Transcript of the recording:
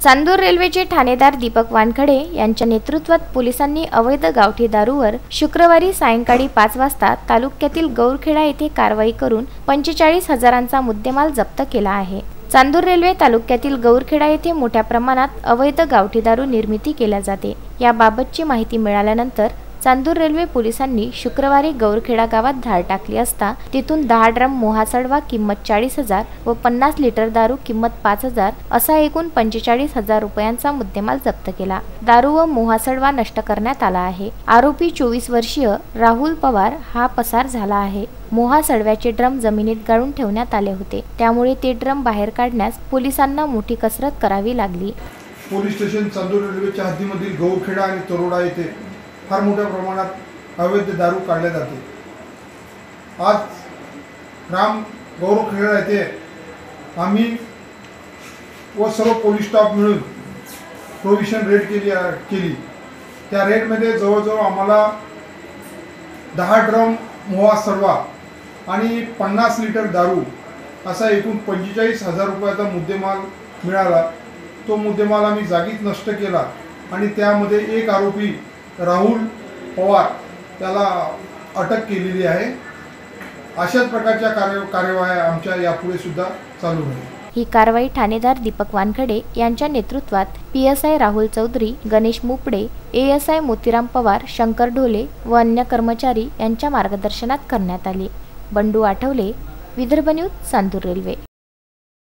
चांदूर रेल्वेचे ठाणेदार दीपक वानखडे यांच्या नेतृत्वात पोलिसांनी अवैध गावठी दारूवर शुक्रवारी सायंकाळी 5 वाजता तालुक्यातील गौरखेडा येथे कारवाई करून 45,000चा मुद्देमाल जप्त केला आहे। चांदूर रेल्वे तालुक्यातील गौरखेडा येथे मोठ्या प्रमाणात अवैध गावठी दारू निर्मिती केल्या जाते। याबाबतची माहिती मिळाल्यानंतर चांदूर रेल्वे पोलिसांनी शुक्रवारी गौरखेडा गावात धाड टाकली असता तिथून 10 ड्रम मोहासडवा किंमत 40,000 व 50 लिटर दारू किंमत 5,000 असा एकूण 45,000 रुपयांचा मुद्देमाल जप्त केला। दारू व मोहासडवा नष्ट करण्यात आला आहे। आरोपी 24 वर्षीय राहुल पवार हा पसार झाला आहे। मोहासडव्याचे ड्रम जमिनीत गाडून ठेवण्यात आले होते, त्यामुळे ते ड्रम बाहेर काढण्यास पोलिसांना मोठी कसरत करावी लागली। पोलीस स्टेशन चांदूर रेल्वेच्या हद्दीमधील गौरखेडा आणि तरोडा येथे फार मोठ्या प्रमाणात अवैध दारू काढले जाते। आज गौरखेडा येथे आम्ही व सर्व पोलीस स्टाफ मिळून प्रोव्हिजन रेड केली। त्या रेडमध्ये जवळजवळ आम्हाला 10 ड्रम मोहासडवा आणि 50 लिटर दारू असा एकूण 45,000 रुपयाचा मुद्देमाल मिळाला। तो मुद्देमाल आम्ही जागीच नष्ट केला आणि त्यामध्ये एक आरोपी राहुल पवार त्याला अटक केलेली आहे। अशाच प्रकारच्या कार्यवाही आमच्या यापुढे सुद्धा चालू राहील। ही कारवाई ठाणेदार दीपक वानखडे यांच्या नेतृत्वात PSI राहुल चौधरी, गणेश मुपडे, ASI मोतीराम पवार, शंकर ढोले व अन्य कर्मचारी यांच्या मार्गदर्शनात करण्यात आली। Bandu Athawale, Vidarbha news, Chandur railway.